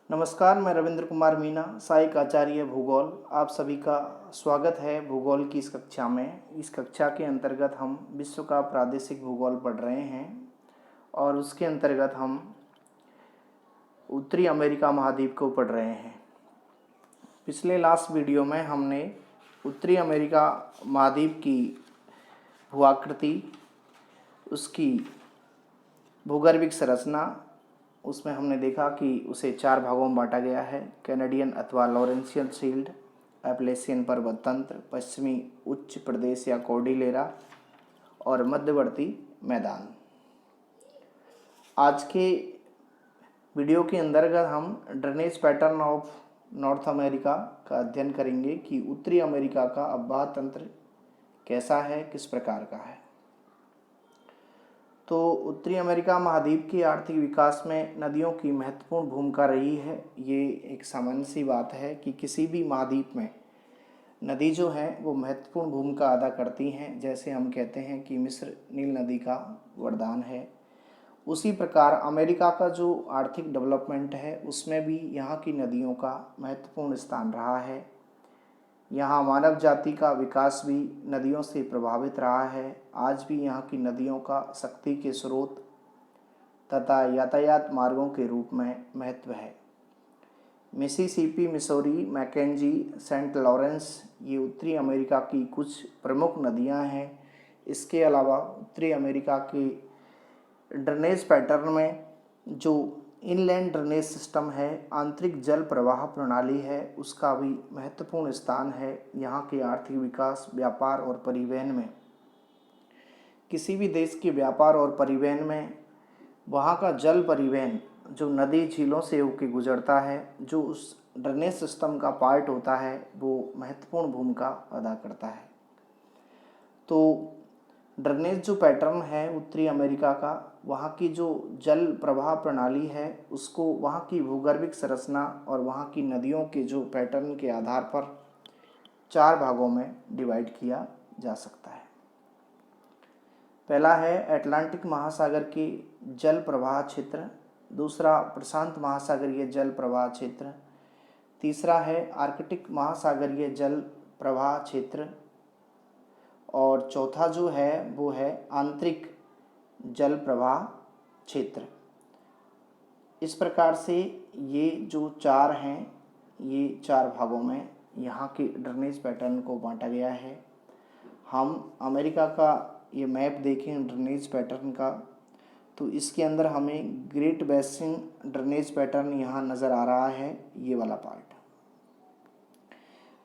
नमस्कार, मैं रविंद्र कुमार मीना, सहायक आचार्य भूगोल। आप सभी का स्वागत है भूगोल की इस कक्षा में। इस कक्षा के अंतर्गत हम विश्व का प्रादेशिक भूगोल पढ़ रहे हैं और उसके अंतर्गत हम उत्तरी अमेरिका महाद्वीप को पढ़ रहे हैं। पिछले लास्ट वीडियो में हमने उत्तरी अमेरिका महाद्वीप की भूआकृति, उसकी भूगर्भिक संरचना, उसमें हमने देखा कि उसे 4 भागों में बांटा गया है। कैनेडियन अथवा लॉरेंशियन शील्ड, एपलेशियन पर्वत तंत्र, पश्चिमी उच्च प्रदेश या कॉर्डिलेरा और मध्यवर्ती मैदान। आज के वीडियो के अंतर्गत हम drainage pattern of north America का अध्ययन करेंगे कि उत्तरी अमेरिका का अववाह तंत्र कैसा है, किस प्रकार का है। तो उत्तरी अमेरिका महाद्वीप के आर्थिक विकास में नदियों की महत्वपूर्ण भूमिका रही है। ये एक सामान्य सी बात है कि किसी भी महाद्वीप में नदी जो है वो महत्वपूर्ण भूमिका अदा करती हैं। जैसे हम कहते हैं कि मिस्र नील नदी का वरदान है, उसी प्रकार अमेरिका का जो आर्थिक डेवलपमेंट है उसमें भी यहाँ की नदियों का महत्वपूर्ण स्थान रहा है। यहाँ मानव जाति का विकास भी नदियों से प्रभावित रहा है। आज भी यहाँ की नदियों का शक्ति के स्रोत तथा यातायात मार्गों के रूप में महत्व है। Mississippi, Missouri, Mackenzie, Saint Lawrence ये उत्तरी अमेरिका की कुछ प्रमुख नदियाँ हैं। इसके अलावा उत्तरी अमेरिका के ड्रेनेज पैटर्न में जो इनलैंड ड्रेनेज सिस्टम है, आंतरिक जल प्रवाह प्रणाली है, उसका भी महत्वपूर्ण स्थान है। यहाँ के आर्थिक विकास, व्यापार और परिवहन में, किसी भी देश के व्यापार और परिवहन में वहाँ का जल परिवहन जो नदी झीलों से होकर गुजरता है, जो उस ड्रेनेज सिस्टम का पार्ट होता है, वो महत्वपूर्ण भूमिका अदा करता है। तो ड्रेनेज जो पैटर्न है उत्तरी अमेरिका का, वहाँ की जो जल प्रवाह प्रणाली है उसको वहाँ की भूगर्भिक संरचना और वहाँ की नदियों के जो पैटर्न के आधार पर 4 भागों में डिवाइड किया जा सकता है। पहला है अटलांटिक महासागर के जल प्रवाह क्षेत्र, दूसरा प्रशांत महासागरीय जल प्रवाह क्षेत्र, तीसरा है आर्कटिक महासागरीय जल प्रवाह क्षेत्र और चौथा जो है वो है आंतरिक जल प्रवाह क्षेत्र। इस प्रकार से ये जो 4 हैं, ये 4 भागों में यहाँ के ड्रेनेज पैटर्न को बांटा गया है। हम अमेरिका का ये मैप देखें ड्रेनेज पैटर्न का, तो इसके अंदर हमें ग्रेट बेसिन ड्रेनेज पैटर्न यहाँ नज़र आ रहा है, ये वाला पार्ट।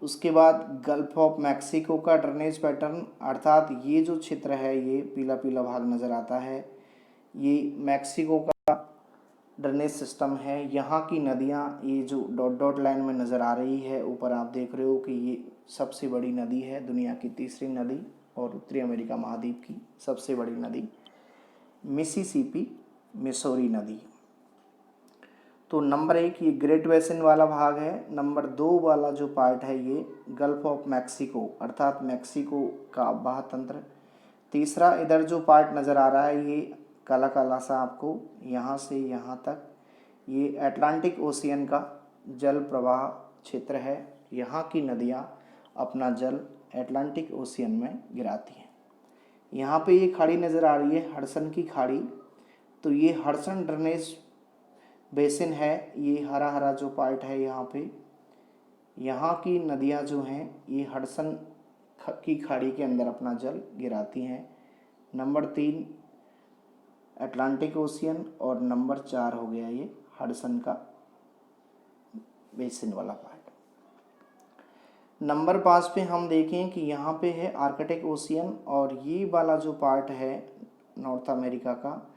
उसके बाद गल्फ ऑफ मैक्सिको का ड्रेनेज पैटर्न, अर्थात ये जो क्षेत्र है, ये पीला पीला भाग नज़र आता है, ये मैक्सिको का ड्रेनेज सिस्टम है। यहाँ की नदियाँ ये जो डॉट डॉट लाइन में नज़र आ रही है ऊपर, आप देख रहे हो कि ये सबसे बड़ी नदी है, दुनिया की तीसरी नदी और उत्तरी अमेरिका महाद्वीप की सबसे बड़ी नदी मिसिसिपी मिसौरी नदी। तो नंबर 1 ये ग्रेट बेसिन वाला भाग है। नंबर 2 वाला जो पार्ट है ये गल्फ ऑफ मैक्सिको, अर्थात मैक्सिको का अववाह तंत्र। तीसरा इधर जो पार्ट नज़र आ रहा है ये काला काला सा आपको, यहाँ से यहाँ तक, ये अटलांटिक ओशियन का जल प्रवाह क्षेत्र है। यहाँ की नदियाँ अपना जल अटलांटिक ओशियन में गिराती हैं। यहाँ पे ये खाड़ी नज़र आ रही है, हडसन की खाड़ी, तो ये हडसन ड्रेनेज बेसिन है। ये हरा हरा जो पार्ट है यहाँ पे, यहाँ की नदियाँ जो हैं ये हडसन की खाड़ी के अंदर अपना जल गिराती हैं। नंबर 3 अटलांटिक ओशियन और नंबर 4 हो गया ये हडसन का बेसिन वाला पार्ट। नंबर 5 पे हम देखें कि यहाँ पे है आर्कटिक ओशियन और ये वाला जो पार्ट है नॉर्थ अमेरिका का,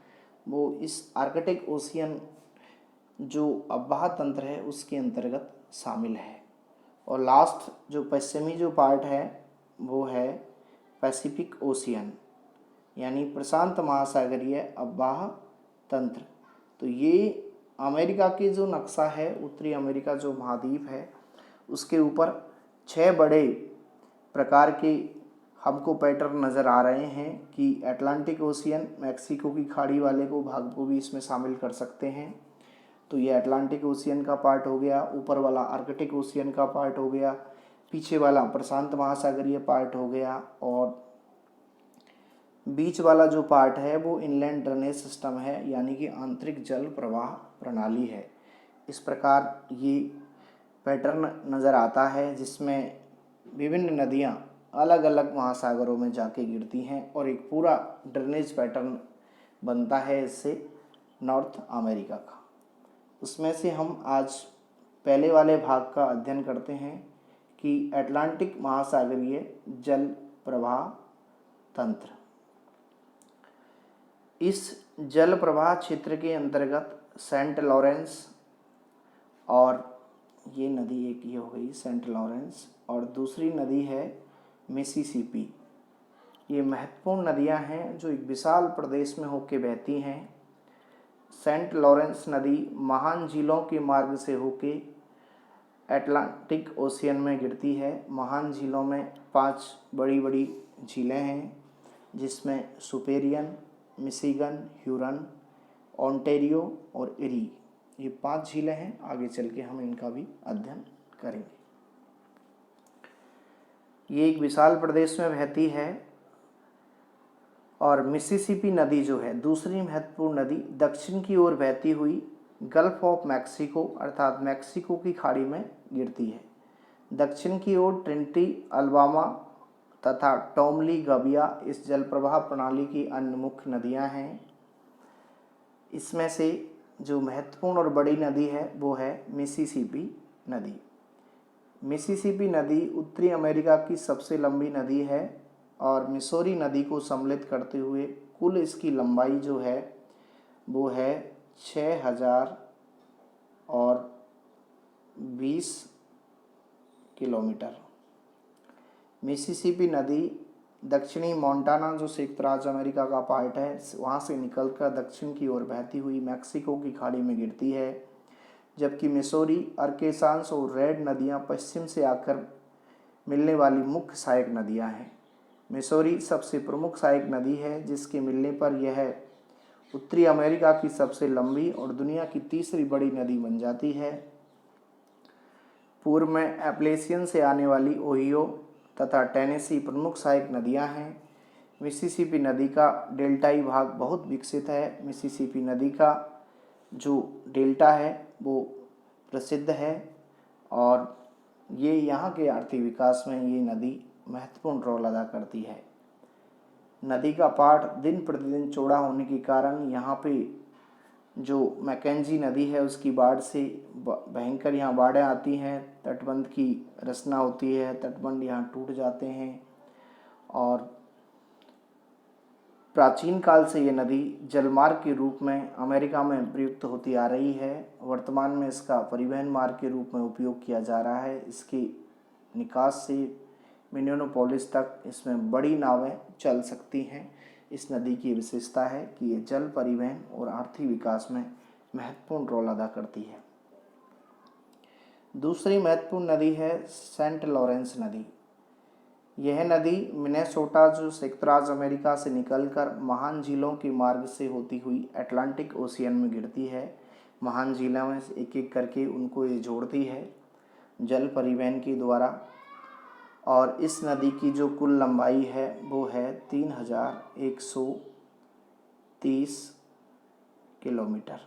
वो इस आर्कटिक ओशियन जो अववाह तंत्र है उसके अंतर्गत शामिल है। और लास्ट जो पश्चिमी जो पार्ट है वो है पैसिफिक ओशियन, यानी प्रशांत महासागरीय अववाह तंत्र। तो ये अमेरिका के जो नक्शा है, उत्तरी अमेरिका जो महाद्वीप है, उसके ऊपर 6 बड़े प्रकार के हमको पैटर्न नज़र आ रहे हैं कि अटलांटिक ओशियन, मैक्सिको की खाड़ी वाले को भाग को भी इसमें शामिल कर सकते हैं। तो ये अटलांटिक ओशियन का पार्ट हो गया, ऊपर वाला आर्कटिक ओशियन का पार्ट हो गया, पीछे वाला प्रशांत महासागरीय पार्ट हो गया, और बीच वाला जो पार्ट है वो इनलैंड ड्रेनेज सिस्टम है, यानी कि आंतरिक जल प्रवाह प्रणाली है। इस प्रकार ये पैटर्न नज़र आता है जिसमें विभिन्न नदियाँ अलग अलग महासागरों में जाके गिरती हैं और एक पूरा ड्रेनेज पैटर्न बनता है इससे नॉर्थ अमेरिका का। उसमें से हम आज पहले वाले भाग का अध्ययन करते हैं कि अटलांटिक महासागरीय जल प्रवाह तंत्र। इस जल प्रवाह क्षेत्र के अंतर्गत सेंट लॉरेंस, और ये नदी एक ये हो गई सेंट लॉरेंस, और दूसरी नदी है मिसिसिपी। ये महत्वपूर्ण नदियां हैं जो एक विशाल प्रदेश में होकर बहती हैं। सेंट लॉरेंस नदी महान झीलों के मार्ग से होके अटलांटिक ओशियन में गिरती है। महान झीलों में 5 बड़ी बड़ी झीलें हैं, जिसमें सुपेरियन, मिशिगन, ह्यूरन, ओंटारियो और इरी, ये 5 झीलें हैं। आगे चल के हम इनका भी अध्ययन करेंगे। ये एक विशाल प्रदेश में बहती है। और मिसिसिपी नदी जो है दूसरी महत्वपूर्ण नदी, दक्षिण की ओर बहती हुई गल्फ ऑफ मैक्सिको अर्थात मैक्सिको की खाड़ी में गिरती है। दक्षिण की ओर ट्रिनिटी, अल्बामा तथा टॉमली गबिया इस जल प्रवाह प्रणाली की अन्य मुख्य नदियां हैं। इसमें से जो महत्वपूर्ण और बड़ी नदी है वो है मिसिसिपी नदी। मिसिसिपी नदी उत्तरी अमेरिका की सबसे लंबी नदी है और मिसौरी नदी को सम्मिलित करते हुए कुल इसकी लंबाई जो है वो है 6020 किलोमीटर। मिसिसिपी नदी दक्षिणी मोंटाना जो संयुक्त राज्य अमेरिका का पार्ट है वहाँ से निकलकर दक्षिण की ओर बहती हुई मैक्सिको की खाड़ी में गिरती है, जबकि मिसौरी, अरकेसांस और रेड नदियाँ पश्चिम से आकर मिलने वाली मुख्य सहायक नदियाँ हैं। मिसौरी सबसे प्रमुख सहायक नदी है, जिसके मिलने पर यह उत्तरी अमेरिका की सबसे लंबी और दुनिया की तीसरी बड़ी नदी बन जाती है। पूर्व में एप्लेसियन से आने वाली ओहियो तथा टेनेसी प्रमुख सहायक नदियां हैं। मिसिसिपी नदी का डेल्टाई भाग बहुत विकसित है। मिसिसिपी नदी का जो डेल्टा है वो प्रसिद्ध है और ये यहाँ के आर्थिक विकास में ये नदी महत्वपूर्ण रोल अदा करती है। नदी का पाठ दिन प्रतिदिन चौड़ा होने के कारण यहाँ पे जो मैकेंजी नदी है उसकी बाढ़ से भयंकर यहाँ बाढ़ें आती हैं, तटबंध की रचना होती है, तटबंध यहाँ टूट जाते हैं और प्राचीन काल से ये नदी जलमार्ग के रूप में अमेरिका में प्रयुक्त होती आ रही है। वर्तमान में इसका परिवहन मार्ग के रूप में उपयोग किया जा रहा है। इसकी निकास से मिनियापोलिस तक इसमें बड़ी नावें चल सकती हैं। इस नदी की विशेषता है कि ये जल परिवहन और आर्थिक विकास में महत्वपूर्ण रोल अदा करती है। दूसरी महत्वपूर्ण नदी है सेंट लॉरेंस नदी। यह नदी मिनेसोटा जो संयुक्त राज्य अमेरिका से निकलकर महान झीलों के मार्ग से होती हुई अटलांटिक ओशियन में गिरती है। महान झीलों में एक एक करके उनको ये जोड़ती है जल परिवहन के द्वारा, और इस नदी की जो कुल लंबाई है वो है 3130 किलोमीटर।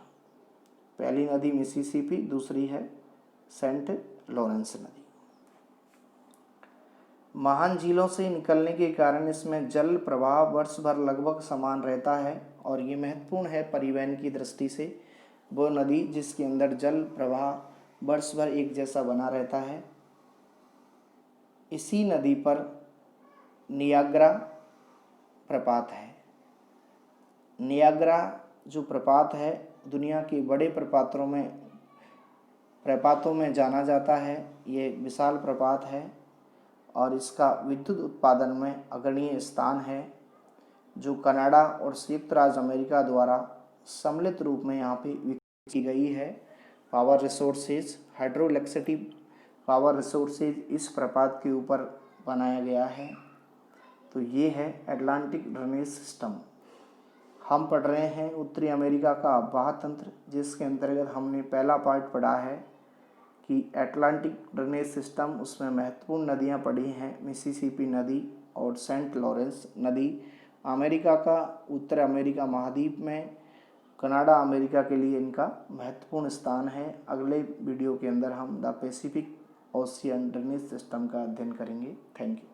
पहली नदी मिसिसिपी, दूसरी है सेंट लॉरेंस नदी। महान झीलों से निकलने के कारण इसमें जल प्रवाह वर्ष भर लगभग समान रहता है और ये महत्वपूर्ण है परिवहन की दृष्टि से। वो नदी जिसके अंदर जल प्रवाह वर्ष भर एक जैसा बना रहता है। इसी नदी पर नियाग्रा प्रपात है। नियाग्रा जो प्रपात है दुनिया के बड़े प्रपातों में जाना जाता है। ये विशाल प्रपात है और इसका विद्युत उत्पादन में अग्रणीय स्थान है, जो कनाडा और संयुक्त राज्य अमेरिका द्वारा सम्मिलित रूप में यहाँ पे विकसित की गई है। Power resources, hydroelectricity power resources इस प्रपात के ऊपर बनाया गया है। तो ये है अटलांटिक ड्रेनेज सिस्टम। हम पढ़ रहे हैं उत्तरी अमेरिका का अफवाह तंत्र, जिसके अंतर्गत हमने पहला पार्ट पढ़ा है कि एटलांटिक ड्रेनेज सिस्टम, उसमें महत्वपूर्ण नदियां पड़ी हैं मिसिसिपी नदी और सेंट लॉरेंस नदी। अमेरिका का उत्तर अमेरिका महाद्वीप में, कनाडा अमेरिका के लिए इनका महत्वपूर्ण स्थान है। अगले वीडियो के अंदर हम the Pacific ocean drainage system का अध्ययन करेंगे। Thank you.